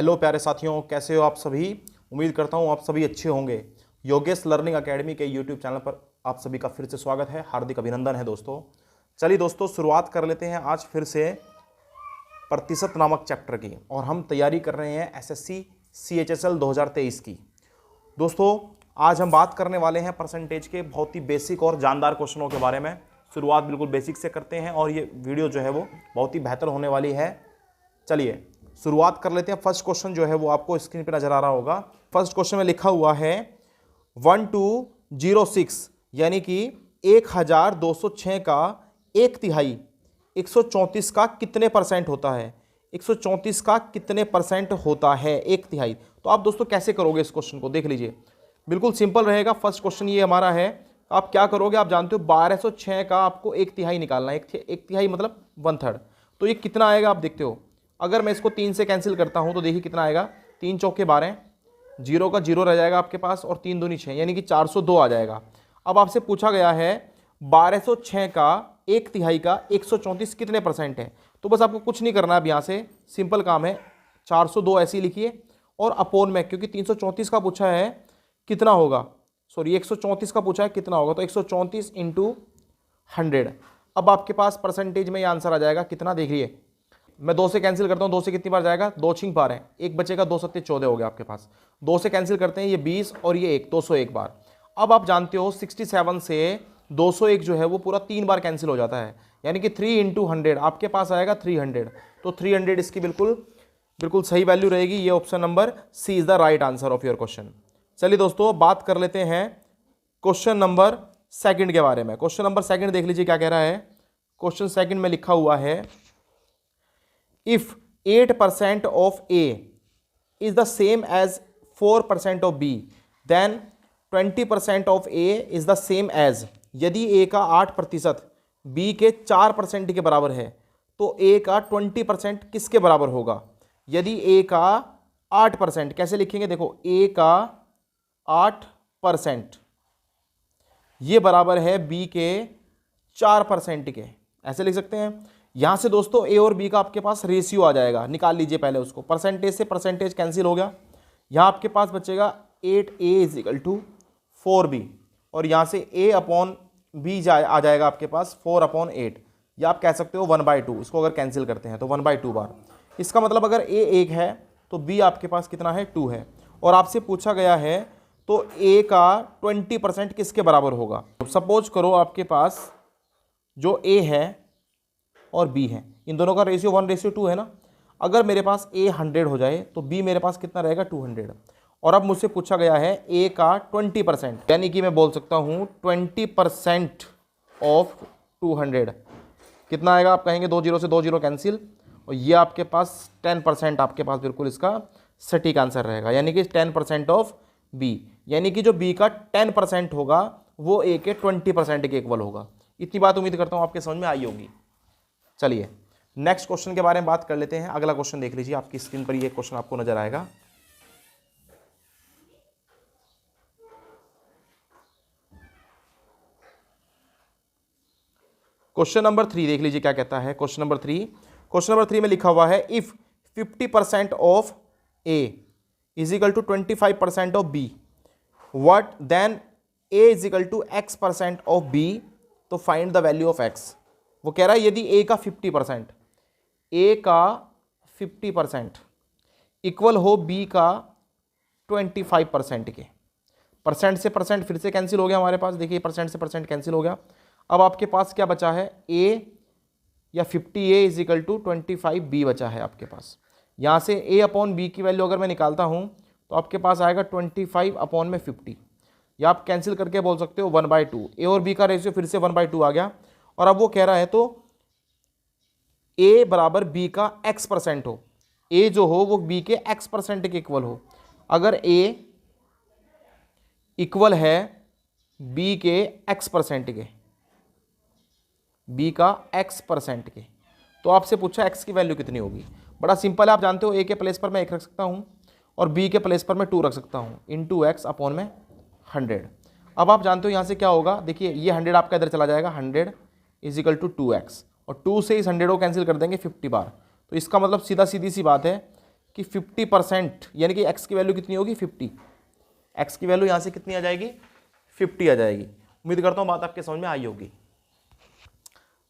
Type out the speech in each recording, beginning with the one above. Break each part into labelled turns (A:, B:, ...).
A: Hello प्यारे साथियों, कैसे हो आप सभी। उम्मीद करता हूँ आप सभी अच्छे होंगे। योगेश लर्निंग एकेडमी के यूट्यूब चैनल पर आप सभी का फिर से स्वागत है, हार्दिक अभिनंदन है दोस्तों। चलिए दोस्तों, शुरुआत कर लेते हैं आज फिर से प्रतिशत नामक चैप्टर की, और हम तैयारी कर रहे हैं एसएससी CHSL 2023 की। दोस्तों आज हम बात करने वाले हैं परसेंटेज के बहुत ही बेसिक और जानदार क्वेश्चनों के बारे में। शुरुआत बिल्कुल बेसिक से करते हैं और ये वीडियो जो है वो बहुत ही बेहतर होने वाली है। चलिए शुरुआत कर लेते हैं। फर्स्ट क्वेश्चन जो है वो आपको स्क्रीन पे नजर आ रहा होगा। फर्स्ट क्वेश्चन में लिखा हुआ है 1206 यानी कि 1206 का 1/3 134 का कितने परसेंट होता है। 134 का कितने परसेंट होता है 1/3। तो आप दोस्तों कैसे करोगे इस क्वेश्चन को, देख लीजिए, बिल्कुल सिंपल रहेगा। फर्स्ट क्वेश्चन ये हमारा है। आप क्या करोगे, आप जानते हो 1206 का आपको 1/3 निकालना है। 1/3 मतलब 1/3। तो ये कितना आएगा आप देखते हो। अगर मैं इसको 3 से कैंसिल करता हूं तो देखिए कितना आएगा। 3 चौके 12, 0 का 0 रह जाएगा आपके पास, और 3 दूनी 6 यानी कि 402 आ जाएगा। अब आपसे पूछा गया है 1206 का 1/3 का 134 कितने परसेंट है। तो बस आपको कुछ नहीं करना है। अब यहाँ से सिंपल काम है, 402 ऐसे ही लिखिए और अपोन में, क्योंकि 334 का पूछा है कितना होगा, सॉरी 134 का पूछा है कितना होगा, तो 134 इंटू 100। अब आपके पास परसेंटेज में ये आंसर आ जाएगा कितना, देखिए मैं 2 से कैंसिल करता हूं। 2 से कितनी बार जाएगा, 2 छिंग बार है, एक बचेगा, 2 सत्ते 14 हो गया आपके पास। 2 से कैंसिल करते हैं, ये 20 और ये 1, 201 बार। अब आप जानते हो 67 से 201 जो है वो पूरा 3 बार कैंसिल हो जाता है, यानी कि 3 इंटू 100 आपके पास आएगा 300। तो 300 इसकी बिल्कुल सही वैल्यू रहेगी। ये option number C is the right answer of your question. चलिए दोस्तों बात कर लेते हैं क्वेश्चन नंबर सेकंड के बारे में। क्वेश्चन नंबर सेकंड देख लीजिए क्या कह रहा है। क्वेश्चन सेकंड में लिखा हुआ है if 8% of A is the same as 4% of B, then 20% of A is the same as, यदि A का 8% B के 4% के बराबर है तो A का 20% किसके बराबर होगा। यदि A का 8%, कैसे लिखेंगे देखो, A का 8% ये बराबर है B के 4% के, ऐसे लिख सकते हैं। यहां से दोस्तों ए और बी का आपके पास रेशियो आ जाएगा, निकाल लीजिए पहले उसको। परसेंटेज से परसेंटेज कैंसिल हो गया, यहां आपके पास बचेगा 8A = 4B, और यहां से A अपॉन B आ जाएगा आपके पास 4/8, या आप कह सकते हो 1/2। इसको अगर कैंसिल करते हैं तो 1/2 बार। इसका मतलब अगर A 1 है तो B आपके पास कितना है, 2 है। और आपसे पूछा गया है तो A का 20% किसके बराबर होगा। सपोज करो आपके पास जो A है और B है, इन दोनों का रेशियो 1:2 है ना। अगर मेरे पास A 100 हो जाए तो B मेरे पास कितना रहेगा, 200। और अब मुझसे पूछा गया है A का 20%, यानी कि मैं बोल सकता हूँ 20% ऑफ 200 कितना आएगा। आप कहेंगे 2 0 से 2 0 कैंसिल, और ये आपके पास 10% आपके पास बिल्कुल इसका सटीक आंसर रहेगा, यानी कि 10% ऑफ B, यानी कि जो B का 10% होगा वो A के 20% के इक्वल होगा। इतनी बात उम्मीद करता हूँ आपके समझ में आई होगी। चलिए नेक्स्ट क्वेश्चन के बारे में बात कर लेते हैं। अगला क्वेश्चन देख लीजिए, आपकी स्क्रीन पर ये क्वेश्चन आपको नजर आएगा। क्वेश्चन नंबर 3 देख लीजिए क्या कहता है। क्वेश्चन नंबर 3 में लिखा हुआ है if 50% of A = 25% of B, what then A = X% of B, तो find the value of X। वो कह रहा है यदि A का 50% इक्वल हो B का 25% के। परसेंट से परसेंट फिर से कैंसिल हो गया हमारे पास, देखिए परसेंट से परसेंट कैंसिल हो गया। अब आपके पास क्या बचा है, A या 50A = 25B बचा है आपके पास। यहाँ से A अपॉन B की वैल्यू अगर मैं निकालता हूँ तो आपके पास आएगा 25/50, या आप कैंसिल करके बोल सकते हो 1/2। A और B का रेशियो फिर से 1/2 आ गया। और अब वो कह रहा है तो A बराबर B का X% हो, A जो हो वो B के X% के इक्वल हो। अगर A इक्वल है B के X% के, B का X% के, तो आपसे पूछा X की वैल्यू कितनी होगी। बड़ा सिंपल है, आप जानते हो A के प्लेस पर मैं 1 रख सकता हूँ और B के प्लेस पर मैं 2 रख सकता हूँ, इंटू X अपॉन में 100। अब आप जानते हो यहाँ से क्या होगा, देखिए ये 100 आपका इधर चला जाएगा, 100 = 2x, और 2 से इस 100 को कैंसिल कर देंगे 50 बार। तो इसका मतलब सीधी सी बात है कि 50%, यानी कि x की वैल्यू कितनी होगी 50, x की वैल्यू यहाँ से कितनी आ जाएगी 50 आ जाएगी। उम्मीद करता हूँ बात आपके समझ में आई होगी।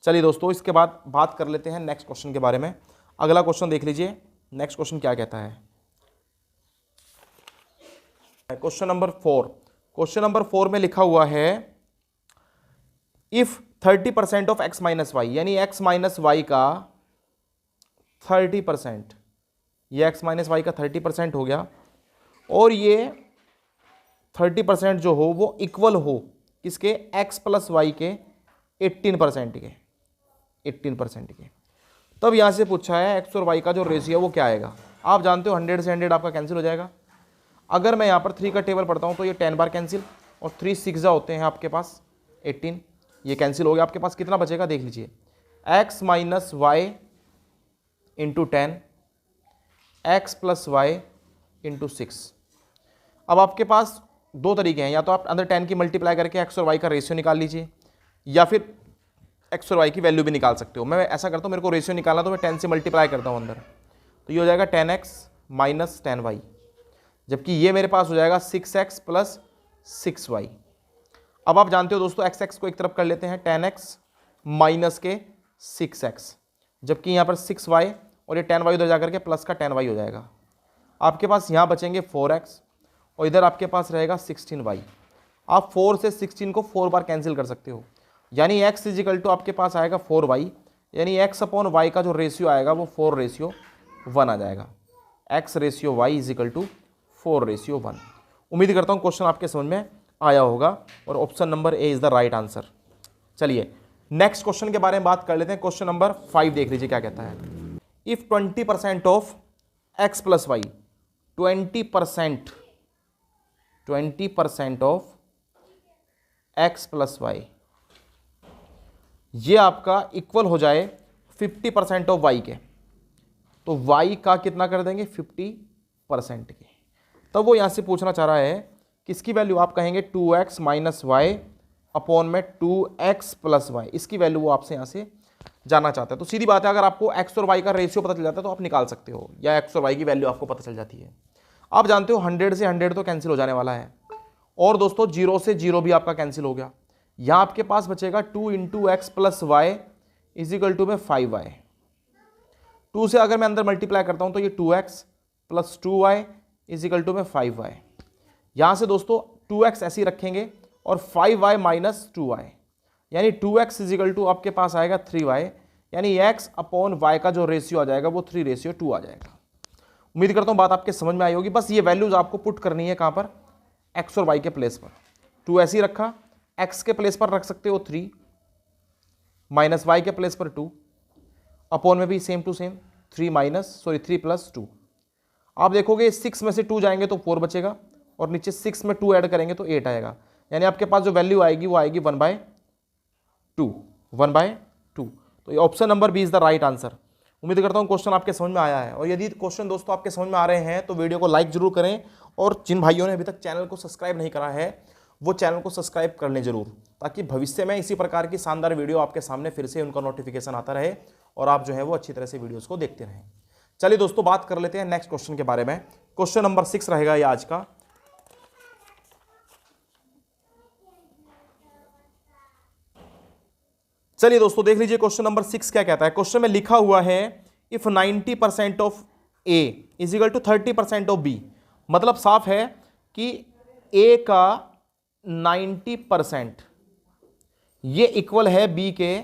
A: चलिए दोस्तों, इसके बाद बात कर लेते हैं नेक्स्ट क्वेश्चन के बारे में। अगला क्वेश्चन देख लीजिए, नेक्स्ट क्वेश्चन क्या कहता है। क्वेश्चन नंबर 4, क्वेश्चन नंबर 4 में लिखा हुआ है if 30% of x minus y, यानी x माइनस वाई का 30%, ये x माइनस वाई का 30% हो गया, और ये 30% जो हो वो इक्वल हो किसके, x प्लस वाई के 18% के, 18% के। तब यहां से पूछा है x और y का जो रेशियो है वो क्या आएगा। आप जानते हो 100 से 100 आपका कैंसिल हो जाएगा। अगर मैं यहाँ पर 3 का टेबल पढ़ता हूँ तो ये 10 बार कैंसिल, और 3 6 होते हैं आपके पास 18, ये कैंसिल हो गया। आपके पास कितना बचेगा देख लीजिए, x minus y into 10, x plus y into 6। अब आपके पास दो तरीके हैं, या तो आप अंदर 10 की मल्टीप्लाई करके x और y का रेशियो निकाल लीजिए, या फिर x और y की वैल्यू भी निकाल सकते हो। मैं ऐसा करता हूँ, मेरे को रेशियो निकालना तो मैं 10 से मल्टीप्लाई करता हूँ अंदर, तो ये हो जाएगा 10x माइनस 10y, जबकि ये मेरे पास हो जाएगा 6x प्लस 6y। अब आप जानते हो दोस्तों x को एक तरफ कर लेते हैं, 10x माइनस के 6x, जबकि यहाँ पर 6y और ये 10y उधर जाकर के प्लस का 10y हो जाएगा। आपके पास यहाँ बचेंगे 4x और इधर आपके पास रहेगा 16y। आप 4 से 16 को 4 बार कैंसिल कर सकते हो, यानी x इजिकल टू आपके पास आएगा 4y, यानी x अपॉन y का जो रेशियो आएगा वो 4:1 आ जाएगा। x ratio y is equal to 4:1। उम्मीद करता हूँ क्वेश्चन आपके समझ में आया होगा और option number A is the right answer. चलिए नेक्स्ट क्वेश्चन के बारे में बात कर लेते हैं। क्वेश्चन नंबर 5 देख लीजिए क्या कहता है। If 20% of x plus y, 20% of x plus y, ये आपका इक्वल हो जाए 50% ऑफ y के, तो y का कितना कर देंगे 50% के। तब वो यहां से पूछना चाह रहा है किसकी वैल्यू, आप कहेंगे 2x माइनस वाई अपॉन में 2x प्लस वाई, इसकी वैल्यू वो आपसे यहां से जानना चाहता है। तो सीधी बात है, अगर आपको x और y का रेशियो पता चल जाता है तो आप निकाल सकते हो, या x और y की वैल्यू आपको पता चल जाती है। आप जानते हो 100 से 100 तो कैंसिल हो जाने वाला है, और दोस्तों 0 से 0 भी आपका कैंसिल हो गया। यहां आपके पास बचेगा 2 into x plus y is equal to में 5y। 2 से अगर मैं अंदर मल्टीप्लाई करता हूं तो ये 2x plus 2y is equal to में 5y। यहां से दोस्तों 2x ऐसे ही रखेंगे और 5y माइनस 2y, यानी 2x इजिकल टू आपके पास आएगा 3y, यानी x अपॉन y का जो रेशियो आ जाएगा वो 3:2 आ जाएगा। उम्मीद करता हूं बात आपके समझ में आई होगी। बस ये वैल्यूज आपको पुट करनी है कहां पर, x और y के प्लेस पर। 2 ऐसे ही रखा, x के प्लेस पर रख सकते हो 3, माइनस y के प्लेस पर 2, अपॉन में भी सेम टू सेम 3 प्लस 2। आप देखोगे 6 में से 2 जाएंगे तो 4 बचेगा, और नीचे 6 में 2 ऐड करेंगे तो 8 आएगा, यानी आपके पास जो वैल्यू आएगी वो आएगी 1/2। तो ये option number B is the right answer. उम्मीद करता हूँ क्वेश्चन आपके समझ में आया है, और यदि क्वेश्चन दोस्तों आपके समझ में आ रहे हैं तो वीडियो को लाइक जरूर करें, और जिन भाइयों ने अभी तक चैनल को सब्सक्राइब नहीं करा है वो चैनल को सब्सक्राइब कर लें जरूर, ताकि भविष्य में इसी प्रकार की शानदार वीडियो आपके सामने फिर से उनका नोटिफिकेशन आता रहे और आप जो है वो अच्छी तरह से वीडियोस को देखते रहें। चलिए दोस्तों बात कर लेते हैं नेक्स्ट क्वेश्चन के बारे में। क्वेश्चन नंबर 6 रहेगा ये आज का। चलिए दोस्तों देख लीजिए क्वेश्चन नंबर 6 क्या कहता है। क्वेश्चन में लिखा हुआ है if 90% of a is equal to 30% of b, मतलब साफ है कि a का 90% ये इक्वल है b के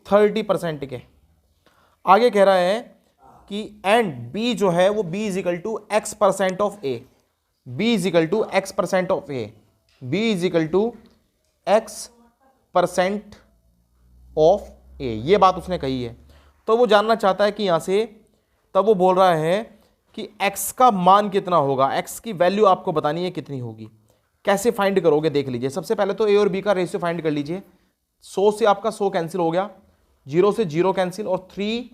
A: 30% के। आगे कह रहा है कि एंड b जो है वो b is equal to x% of a, b is equal to x% of a, b is equal to x% of a, ये बात उसने कही है। तो वो जानना चाहता है कि यहां से, तब वो बोल रहा है कि x का मान कितना होगा, x की वैल्यू आपको बतानी है कितनी होगी। कैसे फाइंड करोगे देख लीजिए। सबसे पहले तो a और b का रेशियो फाइंड कर लीजिए। 100 से आपका 100 कैंसिल हो गया, 0 से 0 कैंसिल, और 3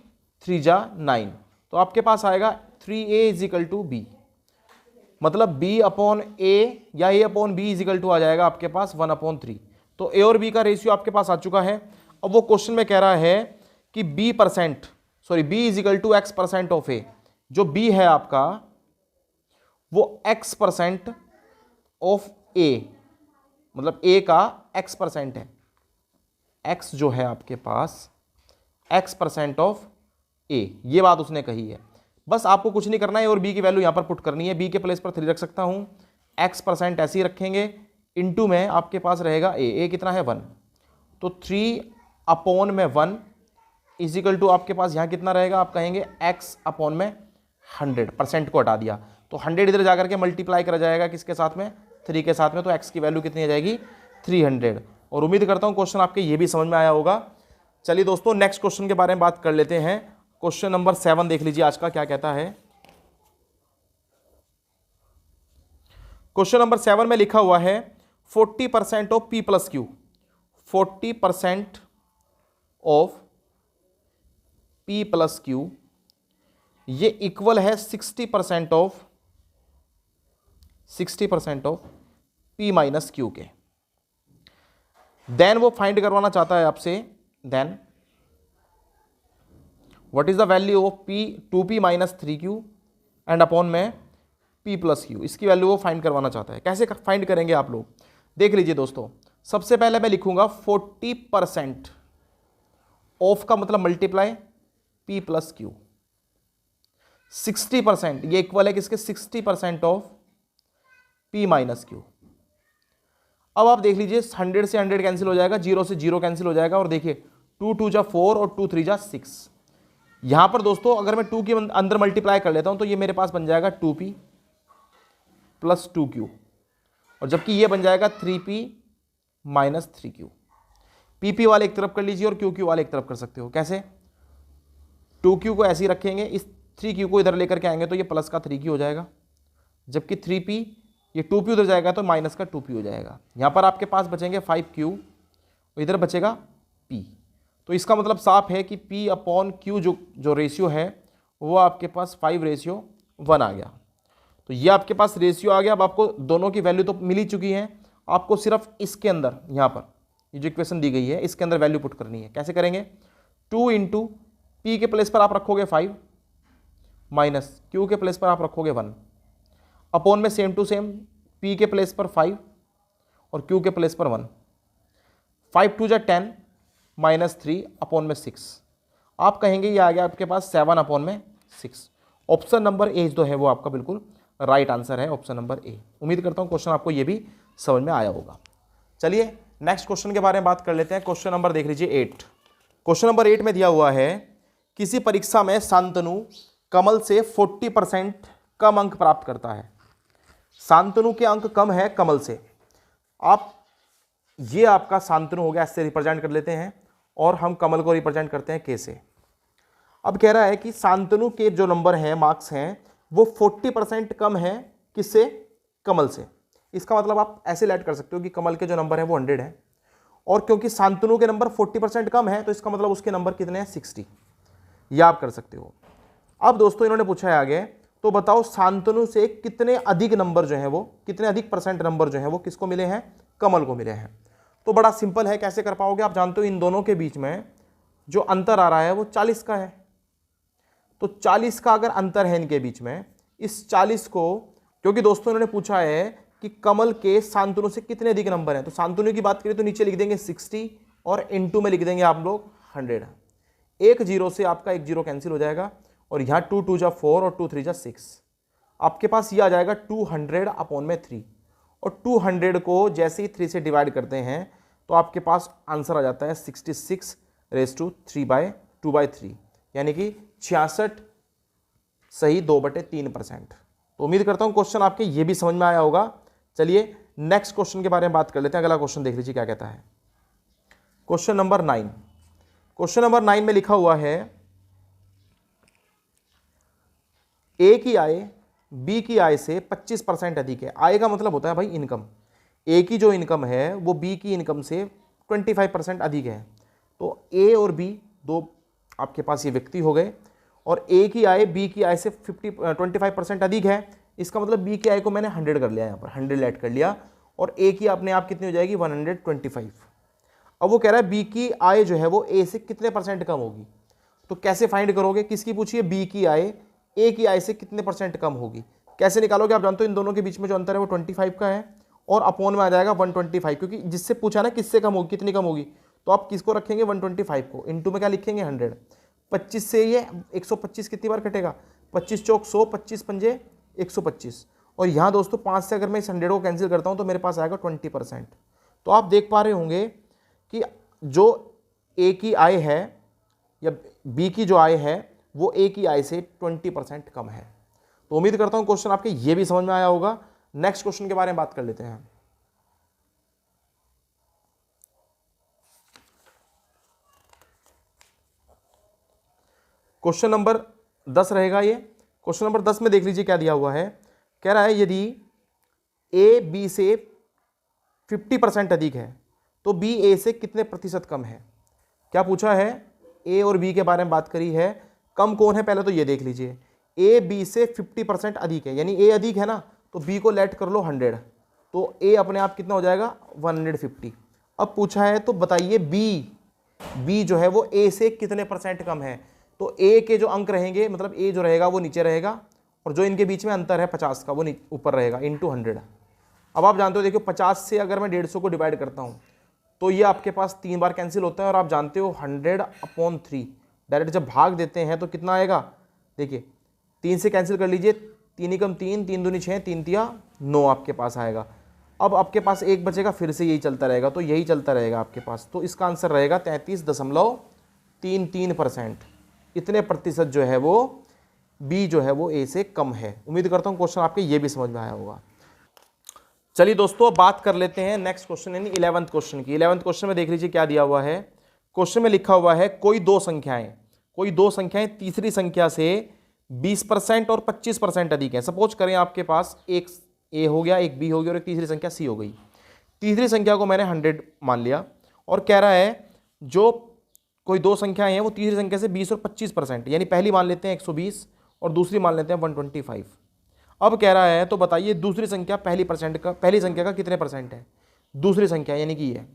A: 3 जा 9, तो आपके पास आएगा 3a is equal to b, मतलब b अपॉन a या a upon b is equal to आ जाएगा आपके पास 1/3। तो a और b का रेशियो आपके पास आ चुका है। अब वो क्वेश्चन में कह रहा है कि sorry b is equal to x% of a, जो b है आपका वो x% ऑफ a, मतलब a का x% है, x जो है आपके पास x% ऑफ a, ये बात उसने कही है। बस आपको कुछ नहीं करना है और b की वैल्यू यहां पर पुट करनी है। b के प्लेस पर 3 रख सकता हूं, x% ऐसे ही रखेंगे, इनटू में आपके पास रहेगा a कितना है 1, तो 3/1 इज इक्वल टू आपके पास यहां कितना रहेगा, आप कहेंगे x/100, परसेंट को हटा दिया तो 100 इधर जाकर के मल्टीप्लाई करा जाएगा किसके साथ में, 3 के साथ में, तो x की वैल्यू कितनी आ जाएगी 300। और उम्मीद करता हूं क्वेश्चन आपके ये भी समझ में आया होगा। चलिए दोस्तों नेक्स्ट क्वेश्चन के बारे में बात कर लेते हैं। क्वेश्चन नंबर 7 देख लीजिए आज का क्या कहता है। क्वेश्चन नंबर 7 में लिखा हुआ है 40% of p plus q, 40% of p plus q ये इक्वल है 60% ऑफ p माइनस क्यू के। देन वो फाइंड करवाना चाहता है आपसे, then what is the value of p 2p minus 3q and upon में p प्लस क्यू, इसकी वैल्यू वो फाइंड करवाना चाहता है। कैसे फाइंड करेंगे आप लोग, देख लीजिए दोस्तों। सबसे पहले मैं लिखूंगा 40% ऑफ का मतलब मल्टीप्लाई p प्लस क्यू, 60% ये इक्वल है किसके, 60% ऑफ p माइनस क्यू। अब आप देख लीजिए 100 से 100 कैंसिल हो जाएगा, 0 से 0 कैंसिल हो जाएगा, और देखिए 2 2 जा 4 और 2 3 जा 6। यहां पर दोस्तों अगर मैं 2 के अंदर मल्टीप्लाई कर लेता हूं तो ये मेरे पास बन जाएगा 2p प्लस 2q, और जबकि ये बन जाएगा 3p माइनस 3q। pp वाले एक तरफ कर लीजिए और qq वाले एक तरफ कर सकते हो। कैसे, 2q को ऐसे ही रखेंगे, इस 3q को इधर लेकर के आएंगे तो ये प्लस का 3q हो जाएगा, जबकि 3p ये 2p उधर जाएगा तो माइनस का 2p हो जाएगा। यहाँ पर आपके पास बचेंगे 5q, इधर बचेगा p। तो इसका मतलब साफ है कि p अपॉन q जो रेशियो है वो आपके पास 5:1 आ गया। तो ये आपके पास रेशियो आ गया। अब आपको दोनों की वैल्यू तो मिल ही चुकी है, आपको सिर्फ इसके अंदर यहाँ पर ये जो इक्वेशन दी गई है इसके अंदर वैल्यू पुट करनी है। कैसे करेंगे, 2 इंटू पी के प्लेस पर आप रखोगे 5 माइनस क्यू के प्लेस पर आप रखोगे 1 अपॉन में सेम टू सेम p के प्लेस पर 5 और q के प्लेस पर 1, 5 2 जा 10 माइनस 3 अपॉन में 6। आप कहेंगे ये आ गया आपके पास 7 अपॉन में 6। ऑप्शन नंबर ए जो है वो आपका बिल्कुल राइट आंसर है, ऑप्शन नंबर ए। उम्मीद करता हूँ क्वेश्चन आपको ये भी समझ में आया होगा। चलिए नेक्स्ट क्वेश्चन के बारे में बात कर लेते हैं। क्वेश्चन नंबर देख लीजिए 8। क्वेश्चन नंबर 8 में दिया हुआ है किसी परीक्षा में शांतनु कमल से 40% कम अंक प्राप्त करता है। शांतनु के अंक कम है कमल से। आप ये आपका शांतनु हो गया, इससे रिप्रेजेंट कर लेते हैं और हम कमल को रिप्रेजेंट करते हैं के से। अब कह रहा है कि शांतनु के जो नंबर हैं, मार्क्स हैं, वो 40% कम है किससे, कमल से। इसका मतलब आप ऐसे लेट कर सकते हो कि कमल के जो नंबर है वो 100 है, और क्योंकि शांतनु के नंबर 40% कम है तो इसका मतलब उसके नंबर कितने हैं, 60। यह आप कर सकते हो। अब दोस्तों इन्होंने पूछा है आगे, तो बताओ शांतनु से कितने अधिक नंबर जो है वो, कितने अधिक परसेंट नंबर जो है वो किसको मिले हैं, कमल को मिले हैं। तो बड़ा सिंपल है, कैसे कर पाओगे, आप जानते हो इन दोनों के बीच में जो अंतर आ रहा है वो 40 का है। तो 40 का अगर अंतर है इनके बीच में, इस 40 को, क्योंकि दोस्तों इन्होंने पूछा है कि कमल के शांतनु से कितने अधिक नंबर हैं, तो शांतनु की बात करें तो नीचे लिख देंगे 60 और इनटू में लिख देंगे आप लोग 100। एक जीरो से आपका एक जीरो कैंसिल हो जाएगा और यहाँ 2 2 जा 4 और 2 3 जा 6। आपके पास ये आ जाएगा 200 अपॉन में 3, और 200 को जैसे ही 3 से डिवाइड करते हैं तो आपके पास आंसर आ जाता है 66/2/3, यानी कि 66 सही 2/3%। तो उम्मीद करता हूँ क्वेश्चन आपके ये भी समझ में आया होगा। चलिए नेक्स्ट क्वेश्चन के बारे में बात कर लेते हैं। अगला क्वेश्चन देख लीजिए क्या कहता है। Question number 9। क्वेश्चन नंबर 9 में लिखा हुआ है ए की आय बी की आय से 25% अधिक है। आय का मतलब होता है भाई इनकम। ए की जो इनकम है वो बी की इनकम से 25% अधिक है। तो ए और बी दो आपके पास ये व्यक्ति हो गए, और ए की आय बी की आय से 25% अधिक है। इसका मतलब बी की आय को मैंने 100 कर लिया, यहाँ पर 100 ऐड कर लिया, और ए की अपने आप कितनी हो जाएगी 125। अब वो कह रहा है बी की आय जो है वो ए से कितने परसेंट कम होगी। तो कैसे फाइंड करोगे, किसकी पूछिए, बी की आय ए की आय से कितने परसेंट कम होगी, कैसे निकालोगे, आप जानते हो इन दोनों के बीच में जो अंतर है वो 25 का है और अपॉन में आ जाएगा 125, क्योंकि जिससे पूछा ना किससे कम होगी, कितनी कम होगी, तो आप किसको रखेंगे 125 को, इंटू में क्या लिखेंगे 100, 25 से ये 125 कितनी बार कटेगा, 25 चौक 100, 25 पंजे 125, और यहाँ दोस्तों 5 से अगर मैं इस 100 को कैंसिल करता हूँ तो मेरे पास आएगा 20%। तो आप देख पा रहे होंगे कि जो ए की आय है या बी की जो आय है वो ए की आय से 20% कम है। तो उम्मीद करता हूं क्वेश्चन आपके ये भी समझ में आया होगा। नेक्स्ट क्वेश्चन के बारे में बात कर लेते हैं। क्वेश्चन नंबर 10 रहेगा ये। क्वेश्चन नंबर 10 में देख लीजिए क्या दिया हुआ है। कह रहा है यदि ए बी से 50% अधिक है तो बी ए से कितने प्रतिशत कम है। क्या पूछा है, ए और बी के बारे में बात करी है, कम कौन है पहले तो ये देख लीजिए। ए बी से 50% अधिक है, यानी ए अधिक है ना, तो बी को लेट कर लो 100, तो ए अपने आप कितना हो जाएगा 150। अब पूछा है तो बताइए बी जो है वो ए से कितने परसेंट कम है। तो ए के जो अंक रहेंगे, मतलब ए जो रहेगा वो नीचे रहेगा और जो इनके बीच में अंतर है 50 का वो ऊपर रहेगा, इंटू 100। अब आप जानते हो, देखो 50 से अगर मैं 150 को डिवाइड करता हूँ तो ये आपके पास 3 बार कैंसिल होता है, और आप जानते हो 100/3 डायरेक्ट जब भाग देते हैं तो कितना आएगा, देखिए 3 से कैंसिल कर लीजिए, 3 एकम 3, 3 दूनी 6, 3 तिया 9 आपके पास आएगा। अब आपके पास एक बचेगा, फिर से यही चलता रहेगा, तो यही चलता रहेगा आपके पास। तो इसका आंसर रहेगा 33.33%। इतने प्रतिशत जो है वो बी जो है वो ए से कम है। उम्मीद करता हूँ क्वेश्चन आपके ये भी समझ में आया होगा। चलिए दोस्तों बात कर लेते हैं नेक्स्ट क्वेश्चन यानी 11th क्वेश्चन की। 11th क्वेश्चन में देख लीजिए क्या दिया हुआ है। क्वेश्चन में लिखा हुआ है कोई दो संख्याएं तीसरी संख्या से 20% और 25% अधिक है। सपोज करें आपके पास एक ए हो गया, एक बी हो गया और एक तीसरी संख्या सी हो गई। तीसरी संख्या को मैंने 100 मान लिया और कह रहा है जो कोई दो संख्याएं हैं वो तीसरी संख्या से 20 और 25%, यानी पहली मान लेते हैं 120 और दूसरी मान लेते हैं 125। अब कह रहा है तो बताइए दूसरी संख्या पहली संख्या का कितने परसेंट है। दूसरी संख्या यानी कि ये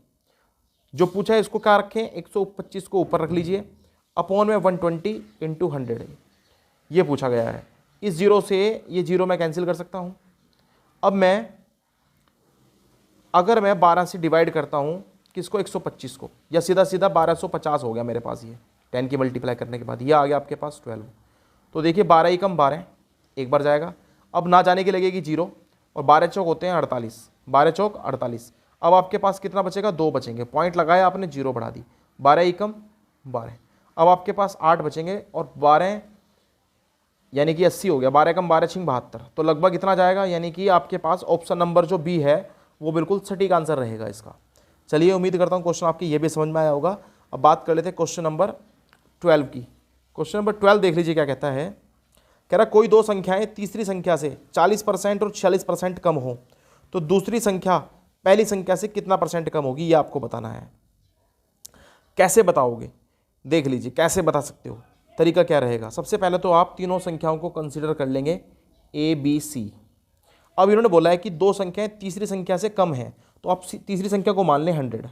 A: जो पूछा है इसको क्या रखें, 125 को ऊपर रख लीजिए, अपॉन में 120 इंटू 100 ये पूछा गया है। इस जीरो से ये जीरो मैं कैंसिल कर सकता हूँ। अब अगर मैं 12 से डिवाइड करता हूँ किसको, 125 को, या सीधा 1250 हो गया मेरे पास, ये 10 की मल्टीप्लाई करने के बाद ये आ गया आपके पास 12। तो देखिए 12 ही कम 12 एक बार जाएगा, अब ना जाने की लगेगी जीरो, और 12 चौक होते हैं 48, 12 चौक 48। अब आपके पास कितना बचेगा, 2 बचेंगे, पॉइंट लगाया आपने, जीरो बढ़ा दी, 12 ही कम 12। अब आपके पास 8 बचेंगे और 12 यानी कि 80 हो गया, 12 कम 12 छिंग 72, तो लगभग इतना जाएगा, यानी कि आपके पास ऑप्शन नंबर जो बी है वो बिल्कुल सटीक आंसर रहेगा इसका। चलिए उम्मीद करता हूँ क्वेश्चन आपकी ये भी समझ में आया होगा। अब बात कर लेते हैं क्वेश्चन नंबर 12 की। क्वेश्चन नंबर 12 देख लीजिए क्या कहता है। कह रहा कोई दो संख्याएं तीसरी संख्या से 40% और 46% कम हो तो दूसरी संख्या पहली संख्या से कितना परसेंट कम होगी, ये आपको बताना है। कैसे बताओगे, देख लीजिए कैसे बता सकते हो, तरीका क्या रहेगा। सबसे पहले तो आप तीनों संख्याओं को कंसीडर कर लेंगे ए बी सी। अब इन्होंने बोला है कि दो संख्याएं तीसरी संख्या से कम है तो आप तीसरी संख्या को मान लें 100।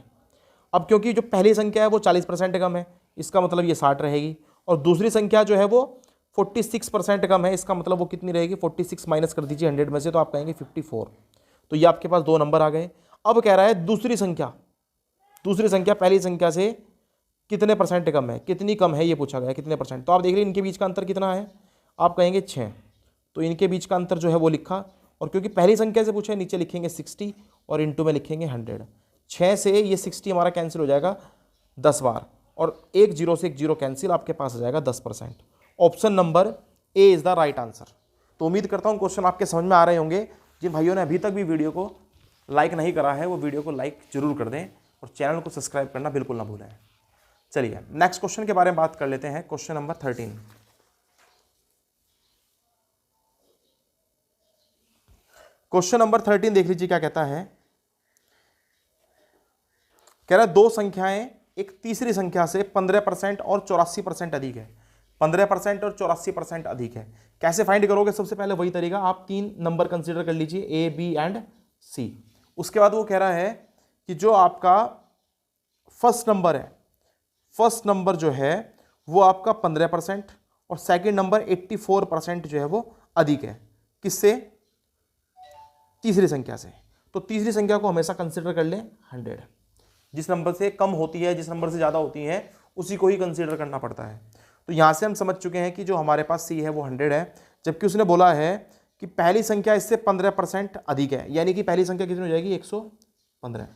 A: अब क्योंकि जो पहली संख्या है वो 40% कम है, इसका मतलब ये 60 रहेगी, और दूसरी संख्या जो है वो 46% कम है, इसका मतलब वो कितनी रहेगी, 46 माइनस कर दीजिए 100 में से तो आप कहेंगे 54। तो ये आपके पास दो नंबर आ गए। अब कह रहा है दूसरी संख्या पहली संख्या से कितने परसेंट कम है, कितनी कम है ये पूछा गया, कितने परसेंट। तो आप देख रहे हैं इनके बीच का अंतर कितना है, आप कहेंगे 6, तो इनके बीच का अंतर जो है वो लिखा, और क्योंकि पहली संख्या से पूछा है नीचे लिखेंगे 60 और इंटू में लिखेंगे 100। 6 से ये 60 हमारा कैंसिल हो जाएगा 10 बार, और एक जीरो से एक जीरो कैंसिल, आपके पास आ जाएगा 10%। Option number A is the right answer. तो उम्मीद करता हूँ क्वेश्चन आपके समझ में आ रहे होंगे। जिन भाइयों ने अभी तक भी वीडियो को लाइक नहीं करा है वो वीडियो को लाइक जरूर कर दें और चैनल को सब्सक्राइब करना बिल्कुल ना भूलें। चलिए नेक्स्ट क्वेश्चन के बारे में बात कर लेते हैं। Question number 13। क्वेश्चन नंबर 13 देख लीजिए क्या कहता है। कह रहा है दो संख्याएं एक तीसरी संख्या से 15% और 84% अधिक है। 15% और 84% अधिक है, कैसे फाइंड करोगे। सबसे पहले वही तरीका, आप 3 नंबर कंसीडर कर लीजिए ए बी एंड सी। उसके बाद वो कह रहा है कि जो आपका फर्स्ट नंबर है, फर्स्ट नंबर जो है वो आपका 15% और सेकंड नंबर 84% जो है वो अधिक है। किससे? तीसरी संख्या से। तो तीसरी संख्या को हमेशा कंसिडर कर लें 100। जिस नंबर से कम होती है, जिस नंबर से ज़्यादा होती है, उसी को ही कंसिडर करना पड़ता है। तो यहाँ से हम समझ चुके हैं कि जो हमारे पास सी है वो 100 है, जबकि उसने बोला है कि पहली संख्या इससे 15% अधिक है, यानी कि पहली संख्या कितनी हो जाएगी? 115।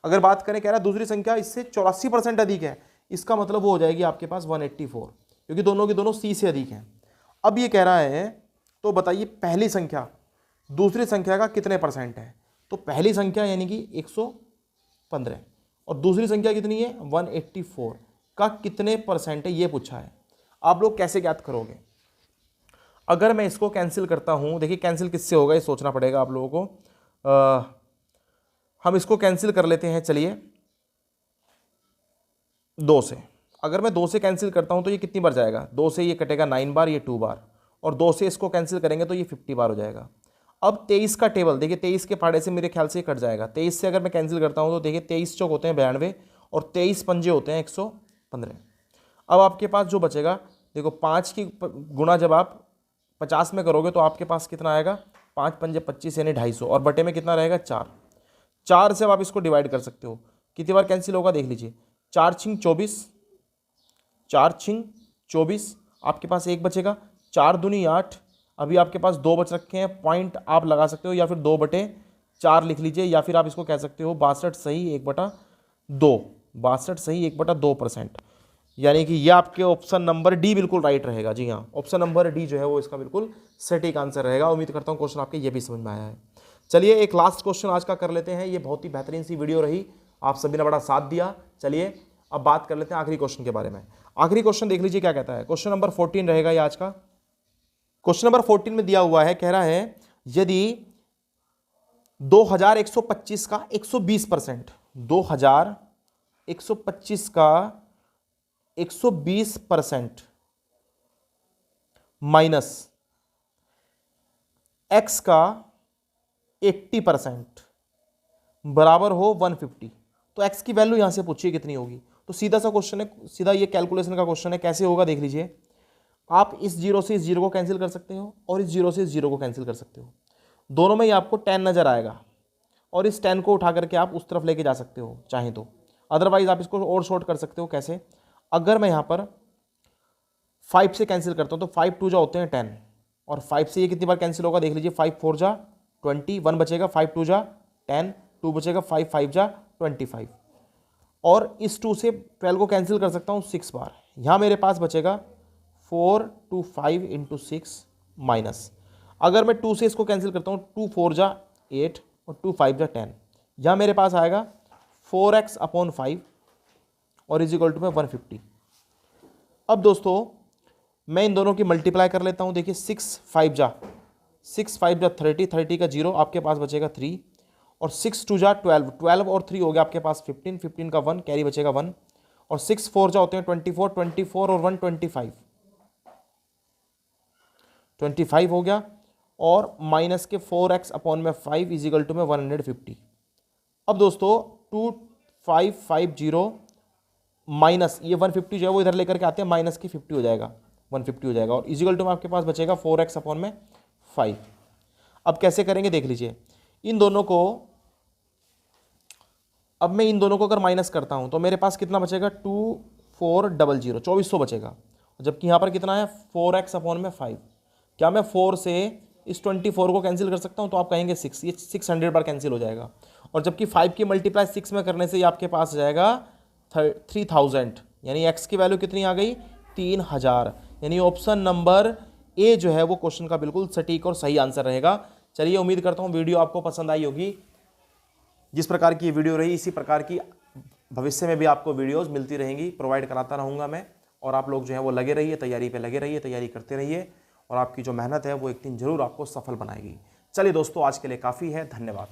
A: अगर बात करें, कह रहा है दूसरी संख्या इससे 84% अधिक है, इसका मतलब वो हो जाएगी आपके पास 184, क्योंकि दोनों की दोनों सी से अधिक हैं। अब ये कह रहा है तो बताइए पहली संख्या दूसरी संख्या का कितने परसेंट है? तो पहली संख्या यानी कि 115 और दूसरी संख्या कितनी है? 184 का कितने परसेंट है, ये पूछा है। आप लोग कैसे ज्ञात करोगे? अगर मैं इसको कैंसिल करता हूं, देखिए कैंसिल किससे होगा ये सोचना पड़ेगा आप लोगों को। हम इसको कैंसिल कर लेते हैं, चलिए 2 से। अगर मैं 2 से कैंसिल करता हूं तो ये कितनी बार जाएगा? 2 से ये कटेगा 9 बार, ये 2 बार, और 2 से इसको कैंसिल करेंगे तो ये 50 बार हो जाएगा। अब 23 का टेबल देखिए, 23 के फाड़े से मेरे ख्याल से कट जाएगा। 23 से अगर मैं कैंसिल करता हूं तो देखिए 23 चौक होते हैं 92 और 23 पंजे होते हैं 115। अब आपके पास जो बचेगा, देखो 5 की गुणा जब आप 50 में करोगे तो आपके पास कितना आएगा? 5 पंजे 25 यानी 250, और बटे में कितना रहेगा? 4 से अब आप इसको डिवाइड कर सकते हो। कितनी बार कैंसिल होगा देख लीजिए। 4 छिंग 24, 4 छिंग 24, आपके पास एक बचेगा। 4 दूनी 8, अभी आपके पास 2 बच रखे हैं। पॉइंट आप लगा सकते हो या फिर 2/4 लिख लीजिए, या फिर आप इसको कह सकते हो 62 सही 1/2, 62 सही 1/2%, यानी कि ये आपके ऑप्शन नंबर डी बिल्कुल राइट रहेगा। जी हाँ, ऑप्शन नंबर डी जो है वो इसका बिल्कुल सटीक आंसर रहेगा। उम्मीद करता हूँ क्वेश्चन आपके ये भी समझ में आया है। चलिए एक लास्ट क्वेश्चन आज का कर लेते हैं। ये बहुत ही बेहतरीन सी वीडियो रही, आप सभी ने बड़ा साथ दिया। चलिए अब बात कर लेते हैं आखिरी क्वेश्चन के बारे में। आखिरी क्वेश्चन देख लीजिए क्या कहता है। क्वेश्चन नंबर 14 रहेगा ये आज का। क्वेश्चन नंबर 14 में दिया हुआ है, कह रहा है यदि 2125 का 120%, 2125 का 120% माइनस x का 80% बराबर हो 150, तो x की वैल्यू यहां से पूछिए कितनी होगी। तो सीधा सा क्वेश्चन है, सीधा ये कैलकुलेशन का क्वेश्चन है। कैसे होगा देख लीजिए। आप इस जीरो से इस जीरो को कैंसिल कर सकते हो और इस जीरो से इस जीरो को कैंसिल कर सकते हो। दोनों में ही आपको 10 नजर आएगा और इस 10 को उठा करके आप उस तरफ लेके जा सकते हो चाहें तो। अदरवाइज आप इसको और शॉर्ट कर सकते हो। कैसे? अगर मैं यहाँ पर 5 से कैंसिल करता हूँ तो 5 2 जा होते हैं 10, और 5 से ये कितनी बार कैंसिल होगा देख लीजिए। 5 4 जा 20, 1 बचेगा, 5 2 जा 10, 2 बचेगा, 5 5 जा 25, और इस 2 से 12 को कैंसिल कर सकता हूँ 6 बार। यहाँ मेरे पास बचेगा 4 2 5 इंटू 6 माइनस, अगर मैं 2 से इसको कैंसिल करता हूँ 2 4 जा 8 और 2 5 जा 10, यहाँ मेरे पास आएगा 4x/5 और इज इक्वल टू में 150। अब दोस्तों मैं इन दोनों की मल्टीप्लाई कर लेता हूँ। देखिए 6 5 जा 30, 30 का 0 आपके पास बचेगा 3, और 6 2 जा 12, 12 और 3 हो गया आपके पास 15, 15 का 1 कैरी बचेगा 1, और 6 4 जा होते हैं 24, 24 और 1 25 हो गया, और माइनस के 4x/5 इज इक्वल टू में 150। अब दोस्तों 2550 माइनस ये 150 जो है वो इधर लेकर के आते हैं, माइनस की 50 हो जाएगा, 150 हो जाएगा, और इजिकल टू में आपके पास बचेगा 4x/5। अब कैसे करेंगे देख लीजिए। इन दोनों को अब मैं इन दोनों को अगर माइनस करता हूं तो मेरे पास कितना बचेगा 2400 2400 बचेगा, जबकि यहाँ पर कितना है 4x/5। क्या मैं 4 से इस 24 को कैंसिल कर सकता हूँ? तो आप कहेंगे 6, ये 600 बार कैंसिल हो जाएगा, और जबकि 5 की मल्टीप्लाई 6 में करने से ये आपके पास जाएगा 3000, यानी x की वैल्यू कितनी आ गई 3000, यानी ऑप्शन नंबर ए जो है वो क्वेश्चन का बिल्कुल सटीक और सही आंसर रहेगा। चलिए उम्मीद करता हूँ वीडियो आपको पसंद आई होगी। जिस प्रकार की वीडियो रही इसी प्रकार की भविष्य में भी आपको वीडियोस मिलती रहेंगी, प्रोवाइड कराता रहूँगा मैं, और आप लोग जो है वो लगे रहिए, तैयारी पे लगे रहिए, तैयारी करते रहिए, और आपकी जो मेहनत है वो एक दिन जरूर आपको सफल बनाएगी। चलिए दोस्तों आज के लिए काफ़ी है, धन्यवाद।